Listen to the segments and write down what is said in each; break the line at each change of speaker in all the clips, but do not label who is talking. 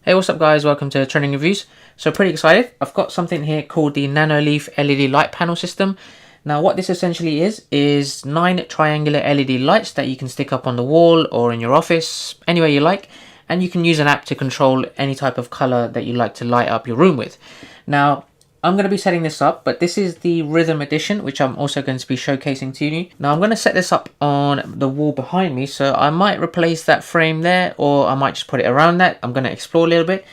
Hey, what's up guys, welcome to Trending Reviews. So pretty excited, I've got something here called the Nanoleaf LED light panel system. Now what this essentially is 9 triangular LED lights that you can stick up on the wall or in your office, anywhere you like, and you can use an app to control any type of color that you like to light up your room with. Now I'm going to be setting this up, but this is the Rhythm Edition, which I'm also going to be showcasing to you. Now I'm going to set this up on the wall behind me, so I might replace that frame there, or I might just put it around that. I'm going to explore a little bit,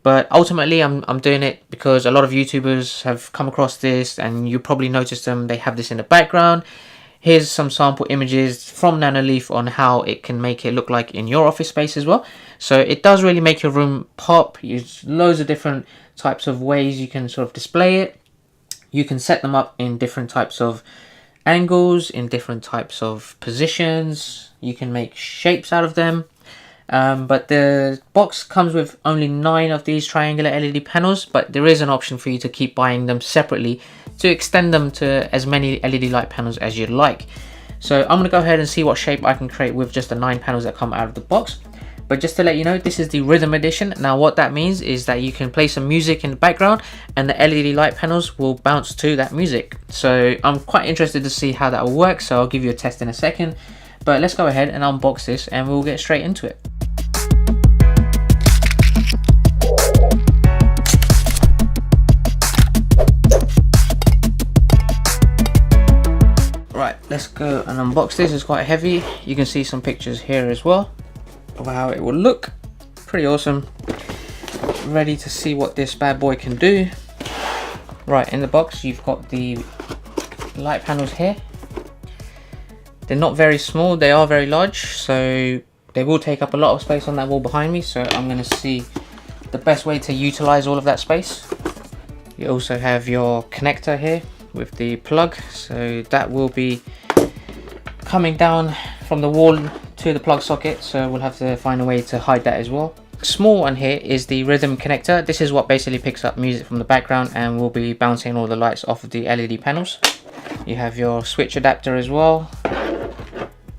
but ultimately I'm doing it because a lot of YouTubers have come across this, and you probably noticed them. They have this in the background. Here's some sample images from Nanoleaf on how it can make it look like in your office space as well. So it does really make your room pop. There's loads of different types of ways you can sort of display it. You can set them up in different types of angles, in different types of positions. You can make shapes out of them. But the box comes with only 9 of these triangular LED panels, but there is an option for you to keep buying them separately to extend them to as many LED light panels as you'd like. So I'm going to go ahead and see what shape I can create with just the 9 panels that come out of the box. But just to let you know, this is the Rhythm Edition. Now what that means is that you can play some music in the background and the LED light panels will bounce to that music. So I'm quite interested to see how that will work, so I'll give you a test in a second. But let's go ahead and unbox this and we'll get straight into it. Right, let's go and unbox this. It's quite heavy. You can see some pictures here as well of how it will look. Pretty awesome. Ready to see what this bad boy can do. Right, in the box you've got the light panels here. They're not very small, they are very large, so they will take up a lot of space on that wall behind me, so I'm going to see the best way to utilize all of that space. You also have your connector here with the plug, so that will be coming down from the wall to the plug socket, so we'll have to find a way to hide that as well. Small one here is the rhythm connector. This is what basically picks up music from the background and will be bouncing all the lights off of the LED panels. You have your switch adapter as well,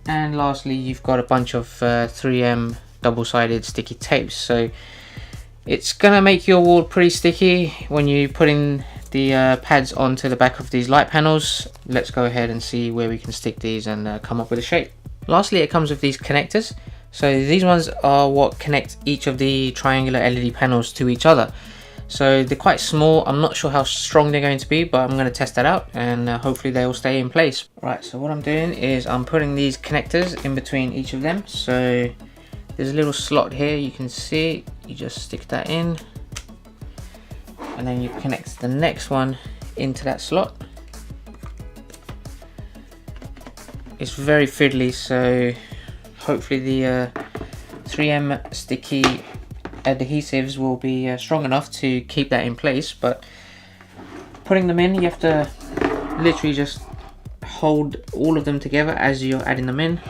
and lastly you've got a bunch of 3M double-sided sticky tapes, so it's gonna make your wall pretty sticky when you put in the pads onto the back of these light panels. Let's go ahead and see where we can stick these and come up with a shape. Lastly, it comes with these connectors. So these ones are what connect each of the triangular LED panels to each other. So they're quite small. I'm not sure how strong they're going to be, but I'm going to test that out and hopefully they will stay in place. Right, so what I'm doing is I'm putting these connectors in between each of them. So there's a little slot here, you can see. You just stick that in and then you connect the next one into that slot. It's very fiddly, so hopefully the 3M sticky adhesives will be strong enough to keep that in place. But putting them in, you have to literally just hold all of them together as you're adding them in.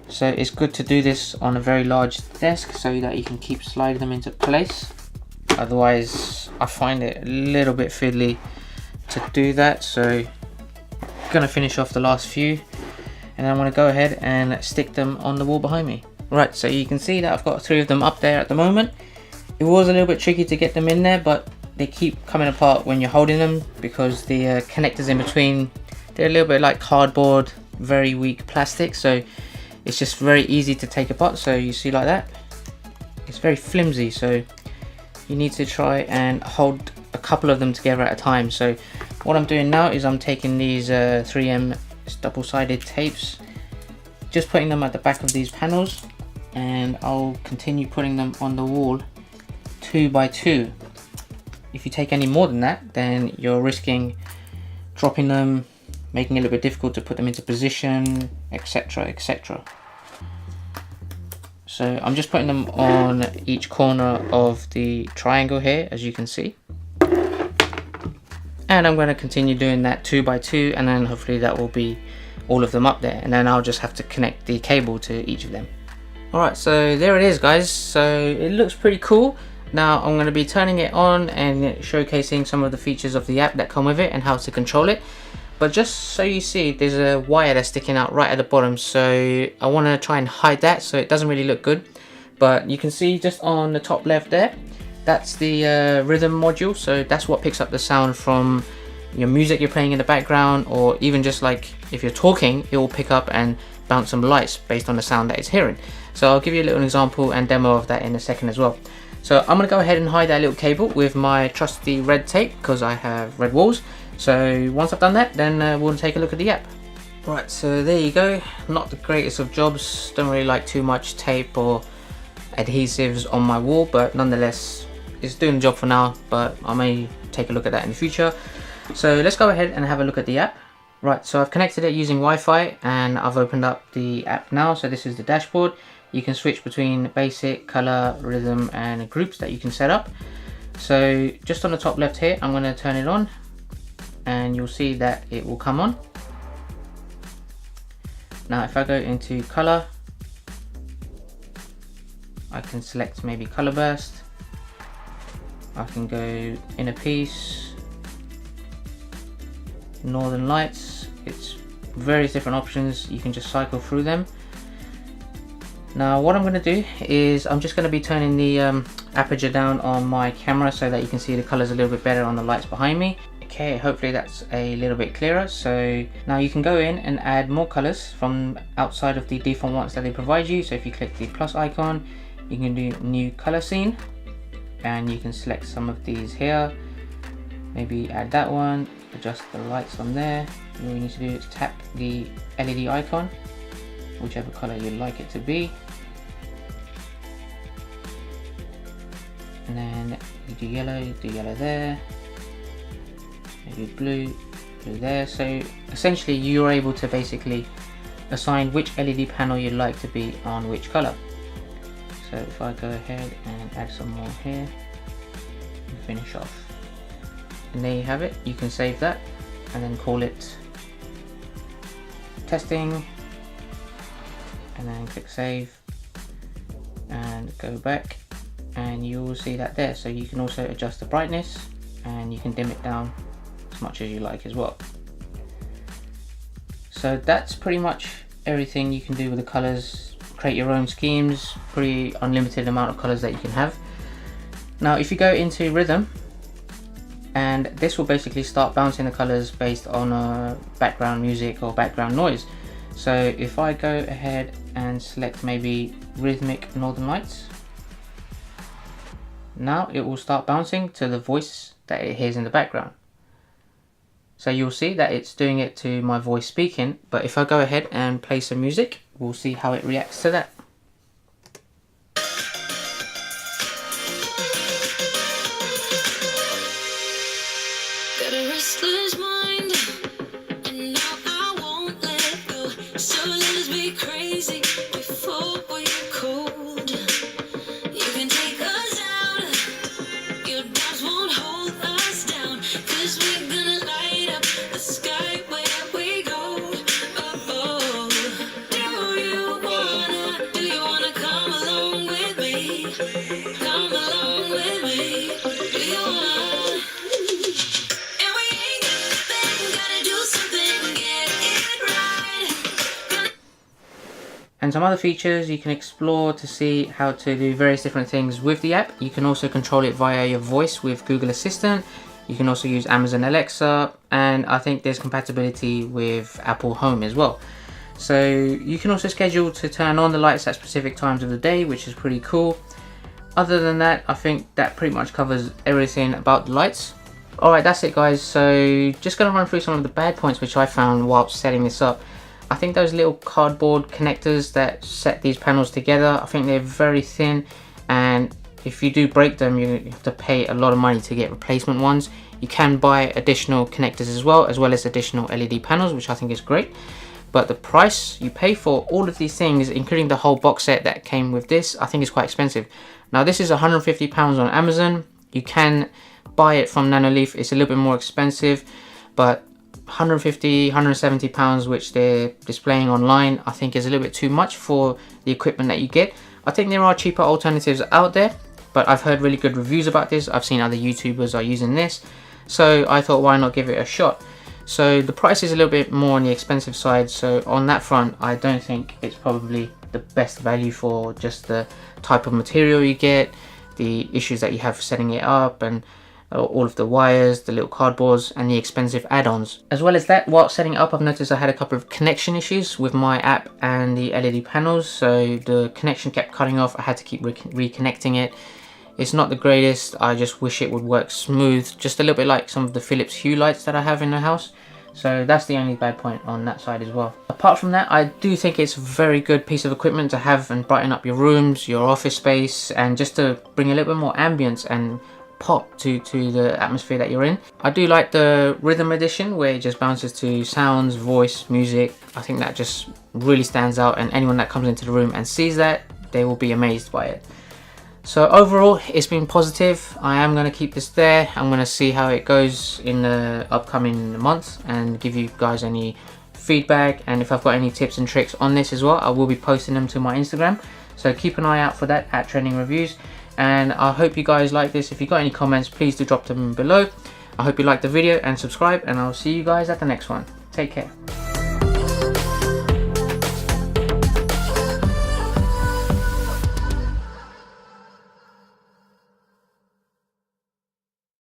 So it's good to do this on a very large desk so that you can keep sliding them into place. Otherwise I find it a little bit fiddly to do that, so I'm gonna finish off the last few and I want to go ahead and stick them on the wall behind me. Right, so you can see that I've got 3 of them up there at the moment. It was a little bit tricky to get them in there, but they keep coming apart when you're holding them because the connectors in between, they're a little bit like cardboard, very weak plastic, so it's just very easy to take apart. So you see like that, it's very flimsy, so you need to try and hold a couple of them together at a time. So what I'm doing now is I'm taking these 3M double-sided tapes, just putting them at the back of these panels, and I'll continue putting them on the wall 2 by 2. If you take any more than that, then you're risking dropping them, making it a little bit difficult to put them into position, etc, etc. So I'm just putting them on each corner of the triangle here, as you can see. And I'm going to continue doing that 2 by 2, and then hopefully that will be all of them up there, and then I'll just have to connect the cable to each of them. Alright, so there it is guys, so it looks pretty cool. Now I'm going to be turning it on and showcasing some of the features of the app that come with it and how to control it. But just so you see, there's a wire that's sticking out right at the bottom, so I want to try and hide that so it doesn't really look good. But you can see just on the top left there, that's the rhythm module. So that's what picks up the sound from your music you're playing in the background, or even just like if you're talking, it will pick up and bounce some lights based on the sound that it's hearing. So I'll give you a little example and demo of that in a second as well. So I'm going to go ahead and hide that little cable with my trusty red tape because I have red walls. So once I've done that, then we'll take a look at the app. Right, so there you go. Not the greatest of jobs, don't really like too much tape or adhesives on my wall, but nonetheless it's doing the job for now, but I may take a look at that in the future. So let's go ahead and have a look at the app. Right, so I've connected it using Wi-Fi and I've opened up the app now. So this is the dashboard. You can switch between basic, color, rhythm and groups that you can set up. So just on the top left here, I'm going to turn it on and you'll see that it will come on. Now if I go into color, I can select maybe color burst. I can go inner piece, northern lights. It's various different options. You can just cycle through them. Now what I'm going to do is I'm just going to be turning the aperture down on my camera so that you can see the colors a little bit better on the lights behind me. Okay, hopefully that's a little bit clearer. So now you can go in and add more colors from outside of the default ones that they provide you. So if you click the plus icon, you can do new color scene and you can select some of these here. Maybe add that one, adjust the lights on there. All you need to do is tap the LED icon, whichever color you'd like it to be. And then you do yellow there. Maybe blue there. So essentially you're able to basically assign which LED panel you'd like to be on which color. So if I go ahead and add some more here and finish off. And there you have it. You can save that and then call it testing and then click save and go back and you will see that there. So you can also adjust the brightness and you can dim it down as much as you like as well. So that's pretty much everything you can do with the colors. Create your own schemes, pretty unlimited amount of colors that you can have. Now if you go into rhythm, and this will basically start bouncing the colors based on background music or background noise. So if I go ahead and select maybe rhythmic northern lights, now it will start bouncing to the voice that it hears in the background. So you'll see that it's doing it to my voice speaking, but if I go ahead and play some music, we'll see how it reacts to that.
Got a restless mind, and now I won't let go. So let's be crazy before we're cold. You can take us out, your doubts won't hold us down, 'cause we're gonna light up the sky where we go. Oh, do you wanna come along with me? Come along with me. Do you wanna?
And some other features you can explore to see how to do various different things with the app. You can also control it via your voice with Google Assistant. You can also use Amazon Alexa, and I think there's compatibility with Apple Home as well. So you can also schedule to turn on the lights at specific times of the day, which is pretty cool. Other than that, I think that pretty much covers everything about the lights. Alright, that's it guys. So just going to run through some of the bad points which I found while setting this up. I think those little cardboard connectors that set these panels together, I think they're very thin, and if you do break them you have to pay a lot of money to get replacement ones. You can buy additional connectors as well as additional LED panels, which I think is great. But the price you pay for all of these things, including the whole box set that came with this, I think is quite expensive. Now this is £150 on Amazon. You can buy it from Nanoleaf. It's a little bit more expensive, but £150, £170 which they're displaying online, I think is a little bit too much for the equipment that you get. I think there are cheaper alternatives out there, but I've heard really good reviews about this. I've seen other YouTubers are using this, so I thought why not give it a shot. So the price is a little bit more on the expensive side, so on that front I don't think it's probably the best value for just the type of material you get, the issues that you have setting it up, and all of the wires, the little cardboards, and the expensive add-ons. As well as that, while setting it up, I've noticed I had a couple of connection issues with my app and the LED panels. So the connection kept cutting off. I had to keep reconnecting it. It's not the greatest. I just wish it would work smooth, just a little bit like some of the Philips Hue lights that I have in the house. So that's the only bad point on that side as well. Apart from that, I do think it's a very good piece of equipment to have and brighten up your rooms, your office space, and just to bring a little bit more ambience and pop to the atmosphere that you're in. I do like the rhythm edition where it just bounces to sounds, voice, music. I think that just really stands out, and anyone that comes into the room and sees that, they will be amazed by it. So overall, it's been positive. I am going to keep this there. I'm going to see how it goes in the upcoming months and give you guys any feedback, and if I've got any tips and tricks on this as well, I will be posting them to my Instagram. So keep an eye out for that at Trending Reviews. And I hope you guys like this. If you got any comments, please do drop them below. I hope you liked the video and subscribe, and I'll see you guys at the next one. Take care.